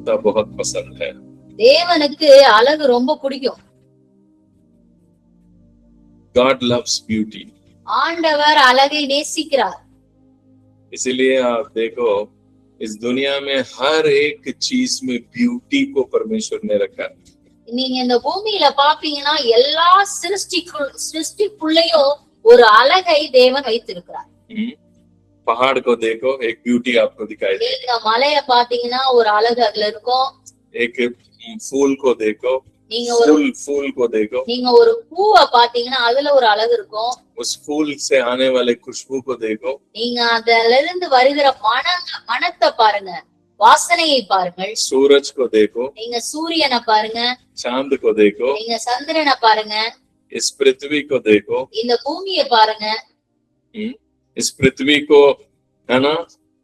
सुंदरता बहुत पसंद है। தேவனுக்கு அழகு ரொம்ப பிடிக்கும். God loves beauty. ஆண்டவர் அழகை நேசிக்கிறார். इसलिए आप देखो इस दुनिया में हर एक चीज में ब्यूटी को परमेश्वर ने रखा। நீங்க இந்த பூமியில பாப்பீங்கன்னா எல்லா சிருஷ்டிக்குள்ளேயும் ஒரு அழகை தேவன் வைத்திருக்கிறார். पहाड़ को देखो, एक ब्यूटी आपको दिखाई दे। நீங்க மலைய பாத்தீங்கன்னா ஒரு அழகு அதுல இருக்கும். एक फूल को देखो, நீங்க फूल को देखो, நீங்க ஒரு பூவை பாத்தீங்கன்னா அதுல ஒரு அழகு இருக்கும். उस फूल से आने वाले खुशबू को देखो, நீங்க அதுல இருந்து வருகிற மனத்தை பாருங்க, வாசனையை பாருங்கள். सूरज को देखो, நீங்க சூரியனை பாருங்க. चांद को देखो, நீங்க சந்திரனை பாருங்க. इस पृथ्वी को देखो, இந்த பூமியை பாருங்க. इस पृथ्वी को, है ना,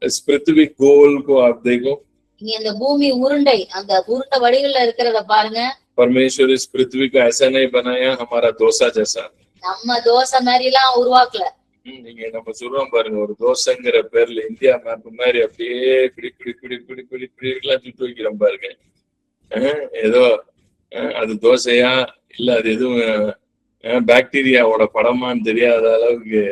इस पृथ्वी गोल को आप देखो। நீங்க இந்த பூமி உருண்டை, அந்த உருண்டை வடிவில இருக்கிறத பாருங்க. परमेश्वर इस पृथ्वी को ऐसा नहीं बनाया हमारा डोसा जैसा। நம்ம தோசை மாதிரி எல்லாம் உருவாக்கல. நீங்க நம்ம சொல்றோம் பாருங்க, ஒரு தோசைங்கிற பேர்ல இந்தியா மேப் மாதிரி அப்படியே பிடி எல்லாம் சுட்டு வைக்கிறோம் பாருங்க. ஏதோ அது தோசையா இல்ல அது எதுவும் பாக்டீரியாவோட படமான்னு தெரியாத அளவுக்கு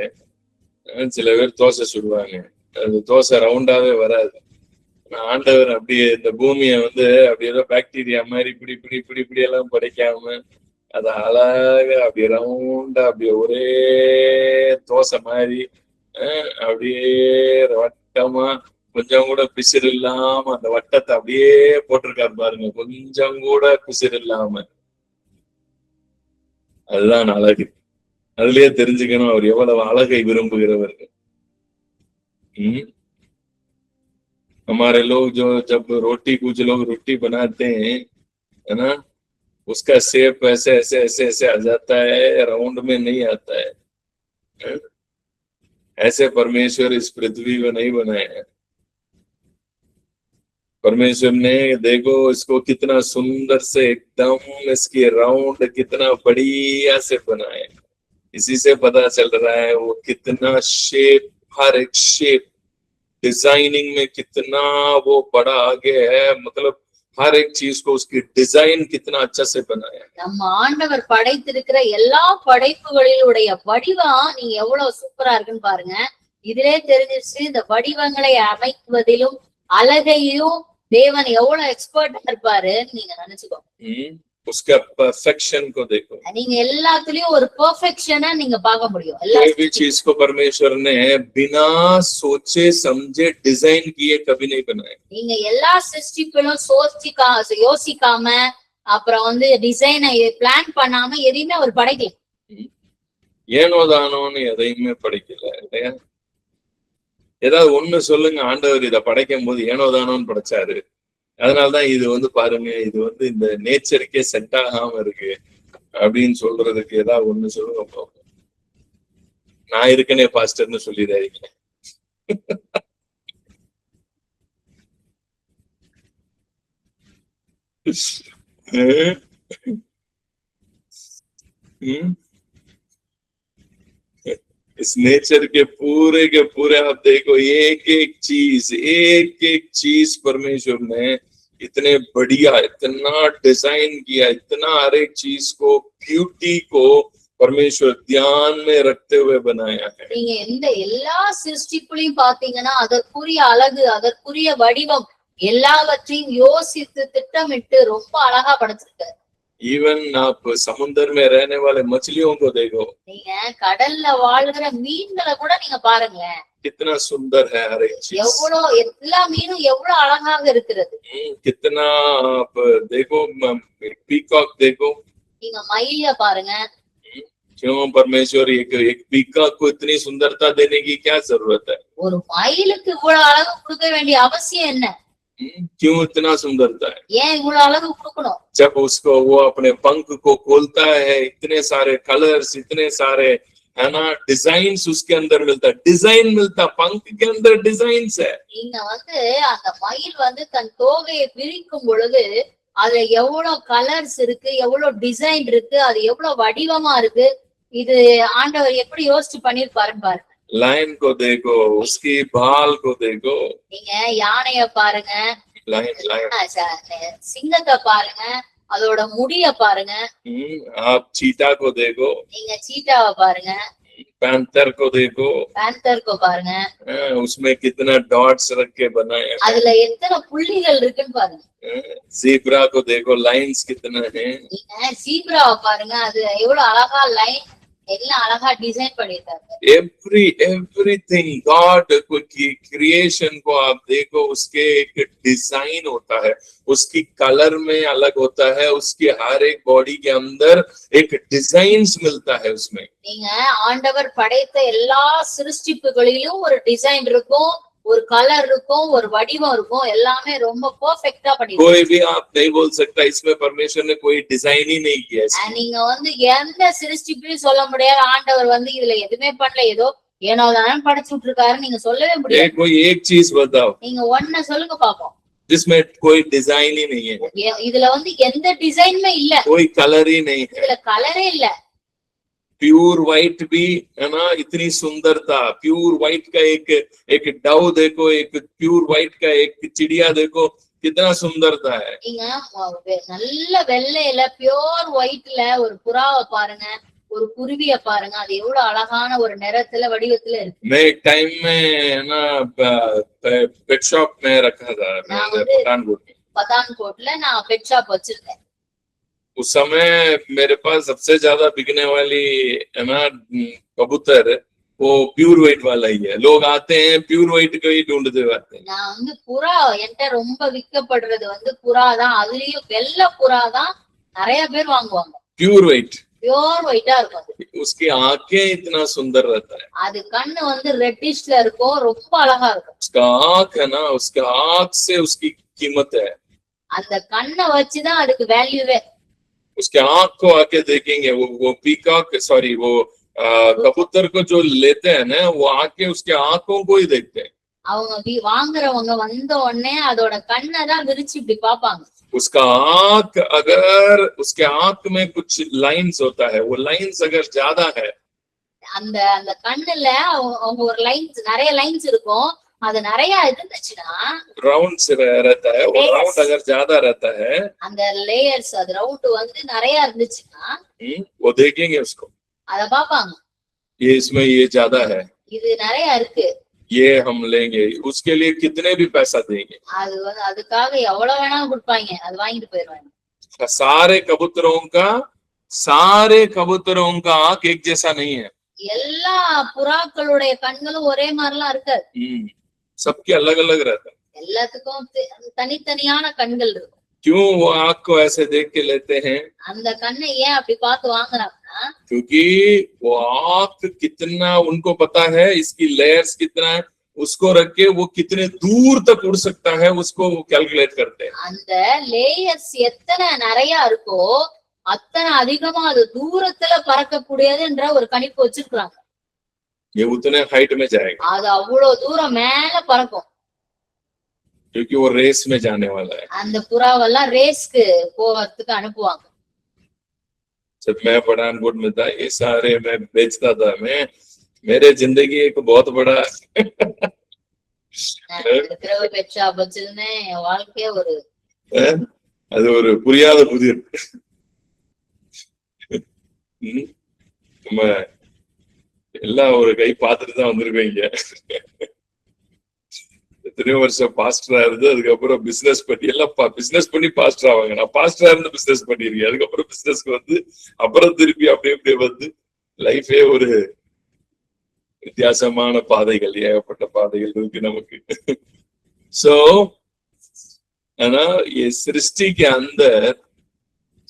சில பேர் தோசை சுடுவாங்க. அது தோசை ரவுண்டாவே வராது. ஆண்டவர் அப்படியே இந்த பூமியை அப்படி ஏதோ பாக்டீரியா மாதிரி பிடி எல்லாம் படைக்காம அது அழகா அப்படி ரவுண்டா அப்படியே ஒரே தோசை மாதிரி அப்படியே வட்டமா கொஞ்சம் கூட பிசிறு இல்லாம அந்த வட்டத்தை அப்படியே போட்டிருக்காரு பாருங்க, கொஞ்சம் கூட பிசிறு இல்லாம. அதுதான் அழகு. அதுலயே தெரிஞ்சுக்கணும் அவர் எவ்வளவு அழகை விரும்புகிறவர். हमारे लोग जो जब कुछ लोग रोटी बनाते हैं, है ना, उसका शेप ऐसे ऐसे ऐसे ऐसे आ जाता है, राउंड में नहीं आता है। ऐसे परमेश्वर इस पृथ्वी को नहीं बनाया। परमेश्वर ने देखो इसको कितना सुंदर से एकदम इसकी राउंड कितना बढ़िया से बनाया। इसी से पता चल रहा है वो कितना शेप, हर एक शेप डिजाइनिंग में कितना वो बड़ा आगे है, मतलब हर एक चीज को उसकी डिजाइन कितना अच्छा से बनाया। நம்ம ஆண்டவர் படைத்திருக்கிற எல்லா படைப்புகளிலுடைய வடிவம் நீங்க எவ்வளவு சூப்பரா இருக்குன்னு பாருங்க. இதிலே தெரிஞ்சிச்சு இந்த வடிவங்களை அமைக்குவதிலும் அழகையும் தேவன் எவ்வளவு எக்ஸ்பர்ட்டா இருப்பாரு நீங்க நினைச்சுக்கோங்க. उसका परफेक्शन को देखो। நீங்க எல்லாத்துலயும் ஒரு பெர்ஃபெக்ஷனை நீங்க பார்க்க முடியும். कोई भी चीज को परमेश्वर ने बिना सोचे समझे डिजाइन किए कभी नहीं बनाया। நீங்க எல்லா சிருஷ்டிகளும் யோசிக்காம அப்புறம் டிசைனை பிளான் பண்ணாம எதையுமே அவர் படைக்கல. ஏனோ தானோன்னு எதையுமே படைக்கல இல்லையா? ஏதாவது ஒண்ணு சொல்லுங்க, ஆண்டவர் இதை படைக்கும் போது ஏனோ தானோன்னு படைச்சாரு, அதனாலதான் இது பாருங்க இது இந்த நேச்சருக்கே செட் ஆகாம இருக்கு அப்படின்னு சொல்றதுக்கு ஏதாவது ஒண்ணு சொல்லுங்க போகும். நான் இருக்கனே பாஸ்டர்னு சொல்லிடாதீங்க. इस नेचर के पूरे आप देखो, एक एक चीज परमेश्वर ने इतने बढ़िया, इतना डिजाइन किया, इतना हर एक चीज को ब्यूटी को परमेश्वर ध्यान में रखते हुए बनाया है। நீங்க இந்த எல்லா சிருஷ்டிகளையும் பாத்தீங்கன்னா அதற்குரிய அழகு, அதற்குரிய வடிவம் எல்லாவற்றையும் யோசித்து திட்டமிட்டு ரொம்ப அழகா படைச்சிருக்காரு. इवन आप समुद्र में रहने वाले मछलियों को देखो, நீங்க கடல்ல வாழ்கிற மீன்களை கூட நீங்க பாருங்களேன், कितना सुंदर है हर एक चीज। எவ்வளவு எல்லா மீனும் எவ்வளவு அழகாக இருக்கிறது। कितना आप देखो, पीकॉक देखो, நீங்க மயில பாருங்க। क्यों परमेश्वर एक पीकॉक को इतनी सुंदरता देने की क्या जरूरत है? ஒரு மயிலுக்கு இவ்வளவு அழகு கொடுக்க வேண்டிய அவசியம் என்ன? क्यों इतना सुंदरता है? ஏன் இவ்வளவு அழகு கொடுக்கணும்? जब उसको वो अपने पंख को खोलता है, इतने सारे कलर्स, इतने सारे, है ना, डिजाइन्स उसके अंदर मिलता है, डिजाइन मिलता, पंख के अंदर डिजाइन्स है। நீங்க அந்த மயில் தன் தோகையை விரிக்கும் பொழுது அதுல எவ்வளவு கலர்ஸ் இருக்கு, எவ்வளவு டிசைன் இருக்கு, அது எவ்வளவு வடிவமா இருக்கு, இது ஆண்டவர் எப்படி யோசிச்சு பண்ணிருப்பாருன்னு பாருங்க। लायन को देखो, उसकी बाल को देखो, நீங்க யானைய பாருங்க, சிங்கத்தை பாருங்க, அதோட முடிய பாருங்க. आप चीता को देखो, நீங்க சீட்டாவை பாருங்க. पैंथर को देखो, பேந்தர் को பாருங்க. उसमें कितना डॉट्स रख के बनाए, அதுல எத்தனை புள்ளிகள் இருக்குன்னு பாருங்க. जीब्रा को देखो, लाइंस कितना है, நீங்க ஜீப்ராவை பாருங்க, அது எவ்வளவு அழகா லைன் எல்லாம் அழகா डिजाइन பண்ணிருக்காங்க. एवरीथिंग गॉड की क्रिएशन को आप देखो, उसके एक डिजाइन होता है, उसकी कलर में अलग होता है, उसकी हर एक बॉडी के अंदर एक डिजाइन्स मिलता है उसमें. நீங்க ஆண்டவர் படைத்த எல்லா சிருஷ்டிப்புகளிலும் ஒரு டிசைன் இருக்கும், ஒரு கலர் இருக்கும், ஒரு வடிவம் இருக்கும், எல்லாமே ரொம்ப பெர்ஃபெக்ட்டா பண்ணிருக்காங்க. कोई भी आप नहीं बोल सकता इसमें परमेश्वर ने कोई डिजाइन ही नहीं किया. நீங்க எந்த சிருஷ்டிப்பையும் சொல்ல முடியாது ஆண்டவர் இதுல எதுவுமே பண்ணல, ஏதோ ஏனோ தானே படைச்சு விட்டுருக்காரு நீங்க சொல்லவே முடியாது. कोई एक चीज बताओ, நீங்க ஒன்ன சொல்லுங்க பாப்போம், जिसमें कोई डिजाइन ही नहीं है, இதுல எந்த டிசைனுமே இல்ல, कोई कलर ही नहीं है, இதுல கலரே இல்ல. प्योर व्हाइट भी है ना, इतनी सुंदरता. प्योर व्हाइट का एक डव देखो, एक प्योर व्हाइट का एक चिड़िया देखो, कितना सुंदरता है. நீங்க நல்ல வெள்ளையில பியோர் ஒயிட்ல ஒரு புறாவை பாருங்க, ஒரு குருவிய பாருங்க, அது எவ்வளவு அழகான ஒரு நிறத்துல வடிவத்துல இருக்கு. मैं एक टाइम में ना पेट शॉप में रखा था, पठानकोट நான் பெட் ஷாப் வச்சிருந்தேன். उस समय मेरे पास सबसे ज्यादा बिकने वाली है ना कबूतर वो प्योर व्हाइट वाला ही है. लोग आते हैं प्योर व्हाइट को ही ढूंढते रहते हैं. நான் புறா என்கிட்ட ரொம்ப விற்கப்படுறது புறா தான், அதுலயும் வெள்ளை புறா தான் நிறைய பேர் வாங்குவாங்க. प्योर व्हाइट, பியோர் ஒயிட்டா இருக்கும். उसकी आंखें इतना सुंदर रहता है, அது கண்ணு ரெட்டிஷ்ல இருக்கும், ரொம்ப அழகா இருக்கும். उसका आंख है ना, उसका आंख से उसकी कीमत है. அந்த கண்ணை வச்சுதான் அதுக்கு வேல்யூவே. उसके आंख को आके देखेंगे, वो पीकॉक सॉरी वो कबूतर को जो लेते हैं ना, वो आके उसके आंखों को ही देखते हैं. அவங்க வாங்குறவங்க வந்த உடனே அதோட கண்ணை தான் விரிச்சு இப்படி பாப்பாங்க. उसका आंख, अगर उसके आंख में कुछ लाइंस होता है, वो लाइंस अगर ज्यादा है, அந்த அந்த கண்ணுல அவங்க ஒரு லைன்ஸ் நிறைய லைன்ஸ் இருக்கும், அது நிறைய இருந்துச்சுன்னா राउंड से रहता है, वो राउंड अगर ज्यादा रहता है, அந்த லேயர்ஸ் அது ரவுண்ட் நிறைய இருந்துச்சுன்னா वो देखेंगे उसको, அத பாப்பாங்க. ये इसमें ये ज्यादा है, இது நிறைய இருக்கு, ये हम लेंगे, उसके लिए कितने भी पैसा देंगे. அது அதுக்காக எவ்வளவு வேணாலும் கொடுப்பாங்க, அது வாங்கிட்டு போயிடுவாங்க. सारे कबूतरों का आंख एक जैसा नहीं है. எல்லா புறாக்களுடைய கண்களும் ஒரே மாதிரிலாம் இருக்காது. सबके अलग अलग रहता है. எல்லாத்துக்கும் தனித்தனியான கண்கள் இருக்கும். क्यों वो आंख को ऐसे देख के लेते हैं? அந்த கண்ணை ஏன் அப்படி பார்த்து வாங்குறாங்கன்னா, क्योंकि वो आंख कितना उनको पता है, इसकी लेयर्स कितना है, उसको रख के वो कितने दूर तक उड़ सकता है, उसको वो कैलकुलेट करते हैं. அந்த லேயர்ஸ் எத்தனை நிறைய இருக்கோ அத்தனை அதிகமா அது தூரத்துல பறக்கக்கூடியதுன்ற ஒரு கணிப்பு வச்சிருக்காங்க. ये उतने हाइट में जाएगा, அது அவ்வளவு தூரம் மேல பறக்கும். क्योंकि वो रेस में जाने वाला है. அந்த புறாவெல்லாம் ரேஸ்க்கு போறதுக்கு அனுப்புவாங்க. जब मैं पठानकोट में था, ये सारे मैं बेचता था. मेरे जिंदगी एक बहुत बड़ा பெட் ஷாப் வச்சிருந்தேன், என் வாழ்க்கைய அது ஒரு புரியாத புதிர். நம்ம எல்லாம் ஒரு கை பார்த்துட்டு தான் வந்திருக்கீங்க. எத்தனையோ வருஷம் பாஸ்டரா இருந்து அதுக்கப்புறம் பிசினஸ் பண்ணி எல்லாம் பிசினஸ் பண்ணி பாஸ்டர் ஆவாங்க. நான் பாஸ்டரா இருந்து பிசினஸ் பண்ணிருக்கேன், அதுக்கப்புறம் பிசினஸ்க்கு அப்புறம் திருப்பி அப்படியே லைஃபே ஒரு வித்தியாசமான பாதைகள், ஏகப்பட்ட பாதைகள் இருக்கு நமக்கு. सो है ना, ये सृष्टि के अंदर,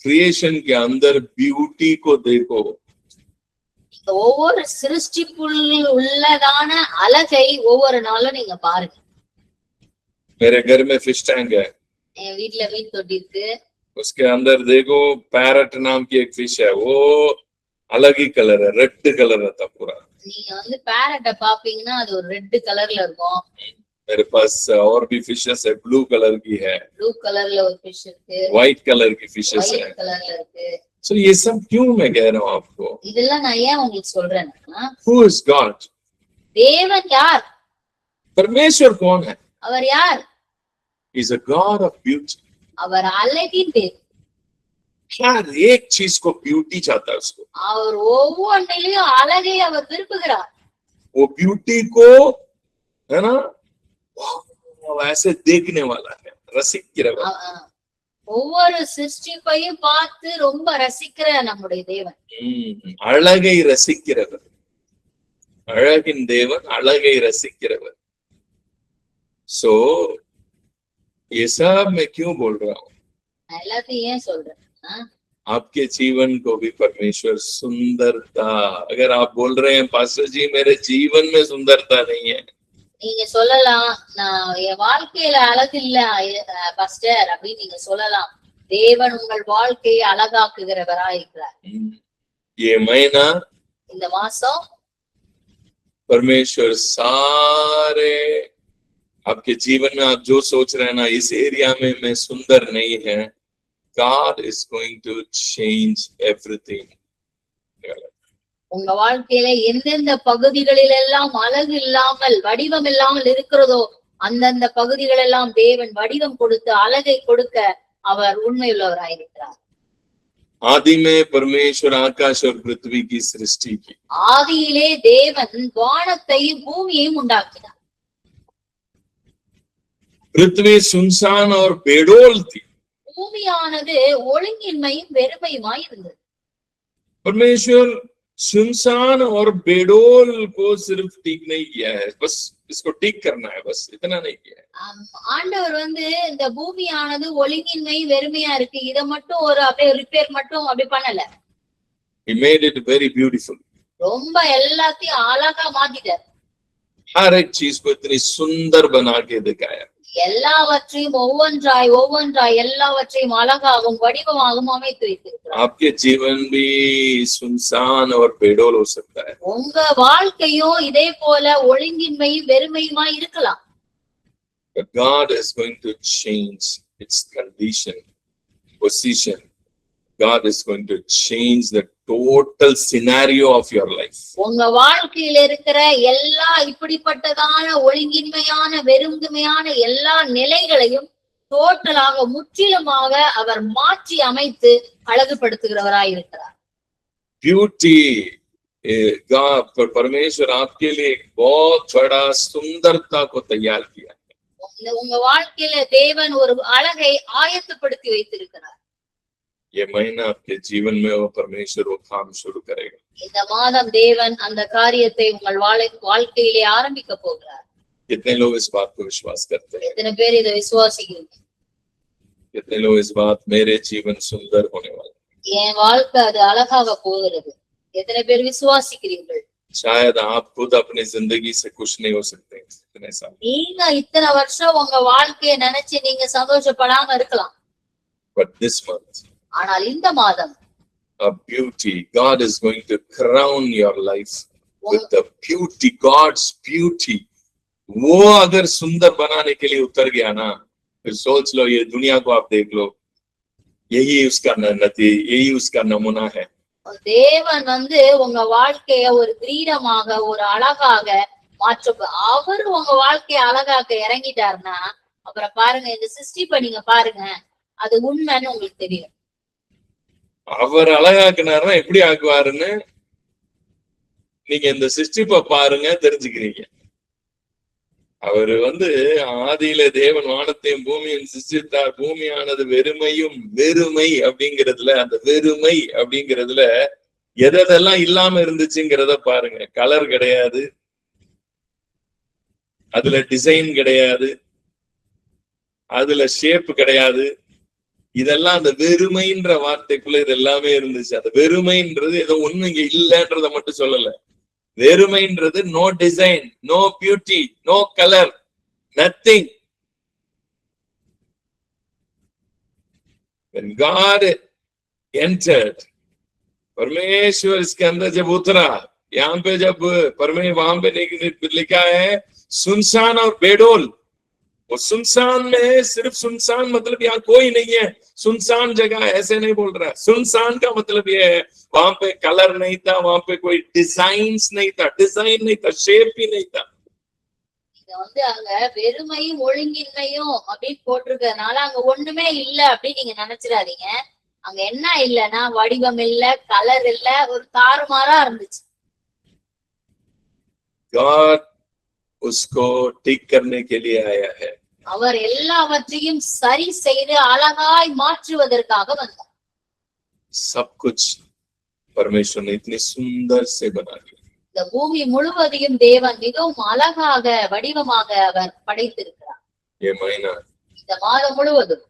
क्रिएशन के अंदर ब्यूटी को देखो. ஒவ்வொரு சிருஷ்டிப்புள் உள்ளதான அழகை ஒவ்வொரு நாளும் நீங்க பாருங்க. मेरे घर में फिश टैंक है, என் வீட்டுல மீன் தொட்டி இருக்கு. उसके अंदर देखो पैरट नाम की एक फिश है, वो अलग ही कलर है, रेड कलर रहता पूरा. நீங்க पैरट பாப்பீங்கன்னா அது ஒரு ரெட் கலர்ல இருக்கும். मेरे पास और भी फिशेस है, ब्लू कलर की है, ब्लू कलरல ஒரு फिश இருக்கு, व्हाइट कलर की फिशेस है. व्हाइट कलरல இருக்கு. सो ये सब क्यों मैं कह रहा हूँ आपको, இதெல்லாம் நான் ஏன் உங்களுக்கு சொல்றேன்னா, who is God? தேவன் யார்? परमेश्वर कौन है? அவர் யார்? He's a God of beauty. அவர் அழகின் தேவன். हर एक चीज को ब्यूटी चाहता है उसको. அவர் ஒவ்வொன்றிலும் அழகை அவர் விரும்புகிறார். वो ब्यूटी को है ना ऐसे देखने वाला है, रसिக்கிறவர். ஒவ்வொரு சிருஷ்டிப்பையும் பார்த்து ரொம்ப ரசிக்கிற நம்முடைய தேவன். அழகை ரசிக்கிறவர். அழகின் தேவன், அழகை ரசிக்கிறவர். सो ये सब मैं क्यों बोल रहा हूँ? எல்லாத்தையும் ஏன் சொல்றேன்? आपके जीवन को भी परमेश्वर सुंदरता, अगर आप बोल रहे हैं पास्टर जी मेरे जीवन में सुंदरता नहीं है, நீங்க சொல்லலாம் நான் என் வாழ்க்கையில அழகு இல்ல பாஸ்டர் அப்படின்னு நீங்க சொல்லலாம். தேவன் உங்கள் வாழ்க்கையை அழகாக்குகிறவரா இருக்கிறார். ये महीना, இந்த மாசம் परमेश्वर सारे आपके जीवन में आप जो सोच रहे हैं ना इस एरिया में मैं सुंदर नहीं है, God is going to change everything. உங்க வாழ்க்கையில எந்தெந்த பகுதிகளில் எல்லாம் அழகு இல்லாமல் வடிவம் இல்லாமல் இருக்கிறதோ அந்தந்த பகுதிகள் எல்லாம் தேவன் வடிவம் கொடுத்து அழகை கொடுக்க அவர் உண்மையுள்ளவராயிருக்கிறார். आदि में परमेश्वर आकाश और पृथ्वी की सृष्टि की. ஆதியிலே தேவன் வானத்தையும் பூமியையும் உண்டாக்கினார். पृथ्वी सुनसान और बेडोल थी. பூமியானது ஒழுங்கின்மையும் வெறுமையுமாய் இருந்தது. परमेश्वर सुनसान और बेडोल को सिर्फ ठीक नहीं किया है, बस इसको ठीक करना है, बस इतना नहीं किया है. ஆண்டவர் இந்த பூமியானது ஒழுங்கின்மை வெறுமையா இருக்கு, இத மட்டும் ஒரு அப்படியே ரிப்பேர் மட்டும் அப்படி பண்ணல. He made it very beautiful. ரொம்ப எல்லாத்தையும் அழகா மாத்திட்டார். हर एक चीज को इतनी सुंदर बना के दिखाया. எல்லாவற்றையும் ஒவ்வொன்றாய் ஒவ்வொன்றாய் எல்லாவற்றையும் அழகாகவும் வடிவமாகவும் அமைத்து வைத்திருக்கிறார். आपके जीवन भी सुनसान और बेडोल हो सकता है. உங்க வாழ்க்கையும் இதே போல ஒழுங்கின்மையும் வெறுமையுமாய் இருக்கலாம். But God is going to change its condition, position. God is going to change the total scenario of your life. உங்க வாழ்க்கையில இருக்கிற எல்லா இப்படிப்பட்டதான ஒழுங்கின்மையான வெறுமையான எல்லா நிலைகளையும் டோட்டலாக முற்றிலுமாக அவர் மாற்றி அமைத்து அழகுபடுத்துகிறவராய் இருக்கிறார். Beauty, God, परमेश्वर आपके लिए एक बहुत बड़ा सुंदरता को तैयार किया. உங்க வாழ்க்கையில தேவன் ஒரு அழகை ஆயத்தப்படுத்தி வைத்திருக்கிறார். ये महीना आपके जीवन में वो परमेश्वर वो काम शुरू करेगा. இந்த மாதம் தேவன் அந்த காரியத்தை உங்கள் வாழ்க்கையிலே ஆரம்பிக்க போகிறார். कितने लोग इस बात को विश्वास करते हैं? எத்தனை பேர் இதை விசுவாசிக்கிறீங்க? कितने लोग इस बात मेरे जीवन सुंदर होने वाला, என் வாழ்க்கை அது அழகாக போகிறது, எத்தனை பேர் விசுவாசிக்கிறீர்கள்? शायद आप खुद अपनी जिंदगी से खुश नहीं हो सकते इतने साल, நீங்க இத்தனை வருஷம் உங்க வாழ்க்கையை நினைச்சு நீங்க சந்தோஷப்படாம இருக்கலாம். but this month ஆனால் இந்த மாதம் a beauty, God is going to crown your life with the beauty, God's beauty. वो अगर सुंदर बनाने के लिए उतर गया ना, फिर सोच लो ये दुनिया को आप देख लो, यही उसका यही उसका नमूना है. தேவன் உங்க வாழ்க்கைய ஒரு கிரீடமாக ஒரு அழகாக மாற்ற அவர் உங்க வாழ்க்கைய அழகாக்க இறங்கிட்டாருன்னா அப்புறம் பாருங்க இந்த சிருஷ்டிப்பை நீங்க பாருங்க, அது உண்மைன்னு உங்களுக்கு தெரியும். அவர் அழகாக்குனாருன்னா எப்படி ஆக்குவாருன்னு நீங்க இந்த சிருஷ்டிப்பை பாருங்க தெரிஞ்சுக்கிறீங்க. அவரு ஆதியில தேவன் வானத்தையும் பூமியும் சிருஷ்டித்தார். பூமியானது வெறுமையும் வெறுமை அப்படிங்கிறதுல அந்த வெறுமை அப்படிங்கிறதுல எதெல்லாம் இல்லாம இருந்துச்சுங்கிறத பாருங்க. கலர் கிடையாது, அதுல டிசைன் கிடையாது, அதுல ஷேப் கிடையாது. இதெல்லாம் அந்த வெறுமைன்ற வார்த்தைக்குள்ள இது எல்லாமே இருந்துச்சு. அந்த வெறுமைன்றது ஏதோ ஒண்ணு இங்க இல்லைன்றத மட்டும் சொல்லல. வெறுமைன்றது no design, no beauty, no colour, nothing. When God entered, परमेश्वर इसके अंदर जब उतरा, यहाँ पे जब वहां पे लिखा है सुनसान और बेडोल. वो सुनसान में सिर्फ सुनसान मतलब यहाँ कोई नहीं है, सुनसान जगह ऐसे नहीं बोल रहा है. सुनसान का मतलब ये है वहां पे कलर नहीं था, वहां पे कोई डिजाइन्स नहीं था, डिजाइन नहीं था, शेप भी नहीं था. அங்க வெறுமையும் ஒழுங்கின்மையும் அப்படின்னு போட்டிருக்கிறதுனால அங்க ஒண்ணுமே இல்ல அப்படின்னு நீங்க நினைச்சிடாதீங்க. அங்க என்ன இல்லைன்னா வடிவம் இல்ல, கலர் இல்ல, ஒரு தாறுமாறா இருந்துச்சு. God उसको ठीक करने के लिए आया है. அவர் எல்லாவற்றையும் சரி செய்து அழகாய் மாற்றுவதற்காக வந்தார். सब कुछ परमेश्वर ने इतने सुंदर से बना दिया. இந்த பூமி முழுவதையும் தேவன் மிகவும் அழகாக வடிவமாக அவர் படைத்திருக்கிறார். ये महीना இந்த மாதம் முழுவதும்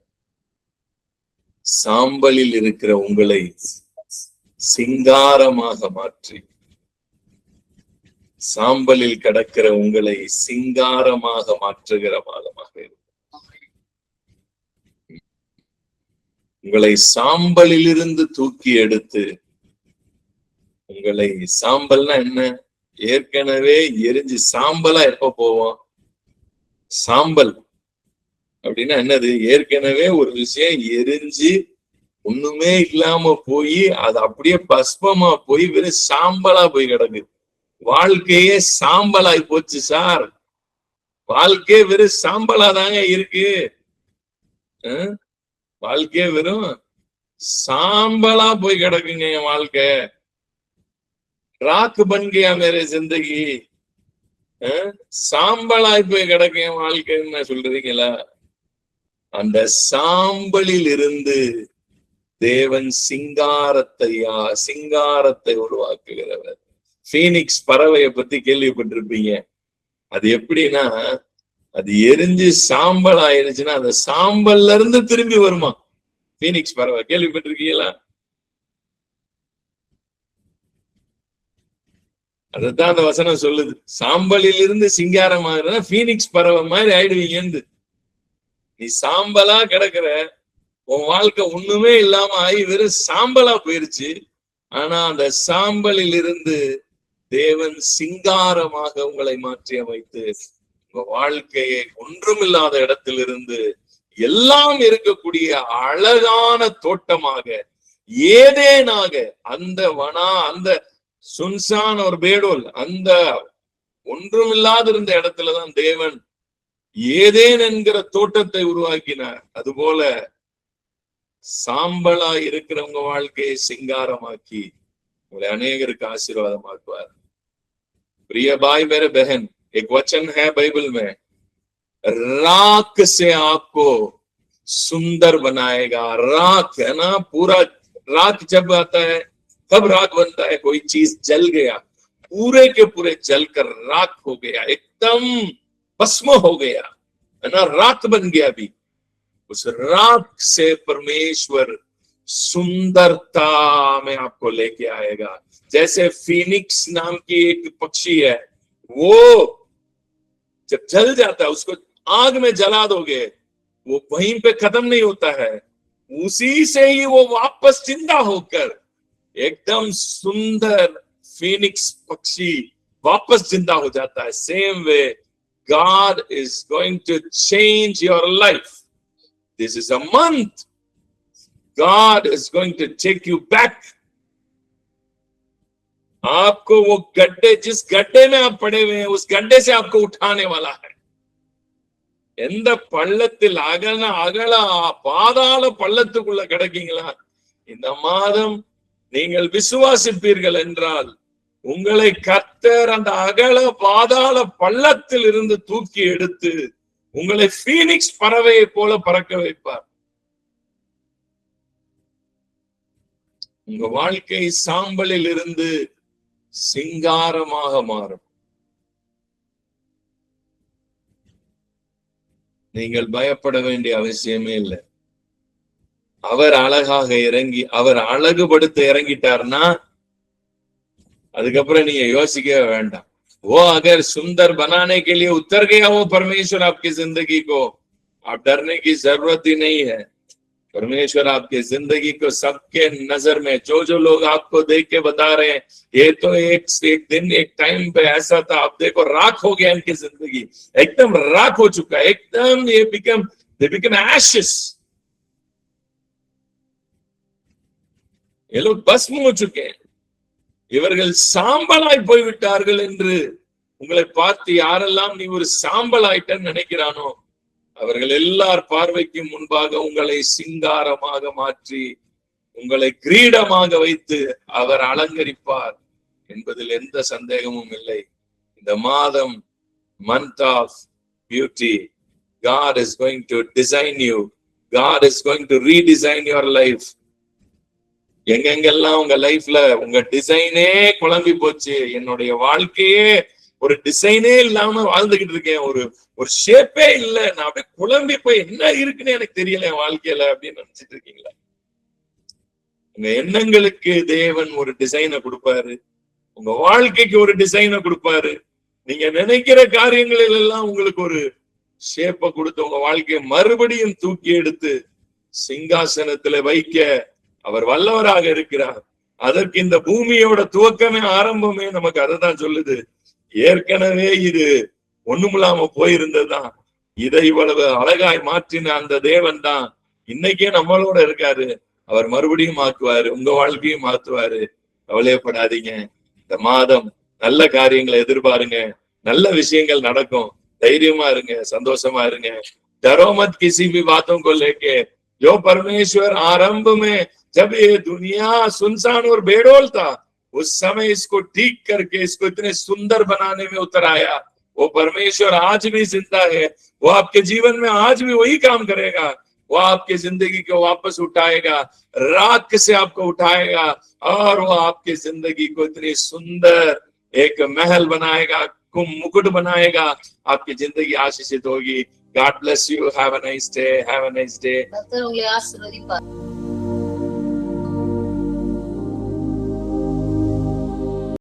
சாம்பலில் இருக்கிற உங்களை சிங்காரமாக மாற்றி, சாம்பலில் கிடக்கிற உங்களை சிங்காரமாக மாற்றுகிற மாதமாக இருக்கும். உங்களை சாம்பலில் இருந்து தூக்கி எடுத்து, உங்களை சாம்பல்னா என்ன? ஏற்கனவே எரிஞ்சு சாம்பலா எப்ப போவோம்? சாம்பல் அப்படின்னா என்னது? ஏற்கனவே ஒரு விஷயம் எரிஞ்சு ஒண்ணுமே இல்லாம போய் அது அப்படியே பஸ்பமா போய் வெறும் சாம்பலா போய் கிடக்கு. வாழ்க்கையே சாம்பலாய் போச்சு சார். வாழ்க்கையே வெறும் சாம்பலா தாங்க இருக்கு. வாழ்க்கையே வெறும் சாம்பலா போய் கிடக்குங்க என் வாழ்க்கை. ராக்கு பன்கியா மேரே ஜிந்தகி, சாம்பலாய் போய் கிடக்கு என் வாழ்க்கைன்னு சொல்றீங்களா? அந்த சாம்பலில் இருந்து தேவன் சிங்காரத்தை உருவாக்குகிறவர். பீனிக்ஸ் பறவையை பத்தி கேள்விப்பட்டிருப்பீங்க. அது எப்படின்னா, அது எரிஞ்சு சாம்பல் ஆயிடுச்சுன்னா அந்த சாம்பல்ல இருந்து திரும்பி வருமா பீனிக்ஸ் பறவை. கேள்விப்பட்டிருக்கீங்களா? அதுதான் அந்த வசனம் சொல்லுது. சாம்பலில் இருந்து சிங்காரம் ஆகுறதுனா பீனிக்ஸ் பறவை மாதிரி ஆயிடுவீங்க. நீ சாம்பலா கிடக்குற, உன் வாழ்க்கை ஒண்ணுமே இல்லாம ஆகி வெறும் சாம்பலா போயிருச்சு. ஆனா அந்த சாம்பலில் இருந்து தேவன் சிங்காரமாக உங்களை மாற்றி அமைத்து உங்க வாழ்க்கையை ஒன்றுமில்லாத இடத்திலிருந்து எல்லாம் இருக்கக்கூடிய அழகான தோட்டமாக, ஏதேனாக, அந்த அந்த சுன்சான் ஒரு பேடோல், அந்த ஒன்றுமில்லாத இருந்த இடத்துலதான் தேவன் ஏதேன் என்கிற தோட்டத்தை உருவாக்கினார். அதுபோல சாம்பலா இருக்கிற உங்க வாழ்க்கையை சிங்காரமாக்கி உங்களை அநேகருக்கு ஆசீர்வாதமாக்குவார். प्रिय भाई मेरे बहन, एक वचन है बाइबल में, राख से आपको सुंदर बनाएगा. राख है ना, पूरा राख जब आता है कब राख बनता है? कोई चीज जल गया, पूरे के पूरे जलकर राख हो गया, एकदम भस्म हो गया, है ना, राख बन गया. भी उस राख से परमेश्वर सुंदरता में आपको लेके आएगा. जैसे फीनिक्स नाम की एक पक्षी है, वो जब जल जाता है, उसको आग में जला दोगे, वो वहीं पे खत्म नहीं होता है, उसी से ही वो वापस जिंदा होकर एकदम सुंदर फीनिक्स पक्षी वापस जिंदा हो जाता है. Same way God is going to change your life. This is a month. God is going to take you back. आपको वो गड्ढे, जिस गड्ढे में आप पड़े हुए हैं, उस गड्ढे से आपको उठाने वाला है. எந்த பள்ளத்தில் அகல பாதாள பள்ளத்துக்குள்ள கிடக்கீங்களா? இந்த மாதம் நீங்கள் விசுவாசிப்பீர்கள் என்றால் உங்களை கர்த்தர் அந்த அகல பாதாள பள்ளத்தில் இருந்து தூக்கி எடுத்து உங்களை பீனிக்ஸ் பறவையை போல பறக்க வைப்பார். உங்க வாழ்க்கை சாம்பலில் இருந்து சிங்காரமாக மாறும். நீங்கள் பயப்பட வேண்டிய அவசியமே இல்லை. அவர் அழகாக இறங்கி, அவர் அழகுபடுத்த இறங்கிட்டார்னா அதுக்கப்புறம் நீங்க யோசிக்கவே வேண்டாம். वो अगर सुंदर बनाने के लिए उतर गया हो परमेश्वर आपकी जिंदगी को, आप डरने की जरूरत ही नहीं है. परमेश्वर आपकी जिंदगी को सबके नजर में, जो लोग आपको देख के बता रहे हैं ये तो एक दिन एक टाइम पे ऐसा था, आप देखो राख हो गया इनकी जिंदगी, एकदम राख हो चुका है, एकदम they become ashes. ये लोग भस्म हो चुके हैं, இவர்கள் சாம்பலாய் போய்விட்டார்கள் என்று உங்களை பார்த்து யாரெல்லாம் நீ ஒரு சாம்பல் ஆயிட்டன்னு நினைக்கிறானோ அவர்கள் எல்லார் பார்வைக்கு முன்பாக உங்களை சிங்காரமாக மாற்றி உங்களை கிரீடமாக வைத்து அவர் அலங்கரிப்பார் என்பதில் எந்த சந்தேகமும் இல்லை. இந்த மாதம், month of beauty, God is going to design you. God is going to redesign your life. எங்கெங்கெல்லாம் உங்க லைஃப்ல உங்க டிசைனே குழம்பி போச்சு, என்னுடைய வாழ்க்கையே ஒரு டிசைனே இல்லாம வாழ்ந்துகிட்டு இருக்கேன், ஒரு ஷேப்பே இல்ல, நான் அப்படியே குழம்பி போய் என்ன இருக்குன்னு எனக்கு தெரியல என் வாழ்க்கையில அப்படின்னு நினைச்சிட்டு இருக்கீங்களா? உங்க எண்ணங்களுக்கு தேவன் ஒரு டிசைனை கொடுப்பாரு, உங்க வாழ்க்கைக்கு ஒரு டிசைனை கொடுப்பாரு. நீங்க நினைக்கிற காரியங்களில் எல்லாம் உங்களுக்கு ஒரு ஷேப்பை கொடுத்து உங்க வாழ்க்கையை மறுபடியும் தூக்கி எடுத்து சிங்காசனத்துல வைக்க அவர் வல்லவராக இருக்கிறார். அதற்கு இந்த பூமியோட துவக்கமே ஆரம்பமே நமக்கு அதை தான் சொல்லுது. ஏற்கனவே இது ஒண்ணுமில்லாம போயிருந்ததுதான், இதை இவ்வளவு அழகாய் மாற்றின அந்த தேவன் தான் இன்னைக்கே நம்மளோட இருக்காரு. அவர் மறுபடியும் மாத்துவாரு, உங்க வாழ்க்கையும் மாத்துவாரு. கவலையப்படாதீங்க. இந்த மாதம் நல்ல காரியங்களை எதிர்பாருங்க, நல்ல விஷயங்கள் நடக்கும். தைரியமா இருங்க, சந்தோஷமா இருங்க. डरो मत किसी भी बातों को लेके, जो परमेश्वर आरंभ में जब ये दुनिया सुनसान और बेडोल था उस समय इसको ठीक करके इसको इतने सुंदर बनाने में उतर आया। वो परमेश्वर आज भी जिंदा है, वो आपके जीवन में आज भी वही काम करेगा। वो आपकी जिंदगी को वापस उठाएगा, राख से आपको उठाएगा और वो आपकी जिंदगी को इतनी सुंदर एक महल बनाएगा, मुकुट बनाएगा। आपकी जिंदगी आशीषित होगी। God bless you. Have a nice day. Have a nice day. கர்த்தர் உங்களை ஆசீர்வதிப்பார்.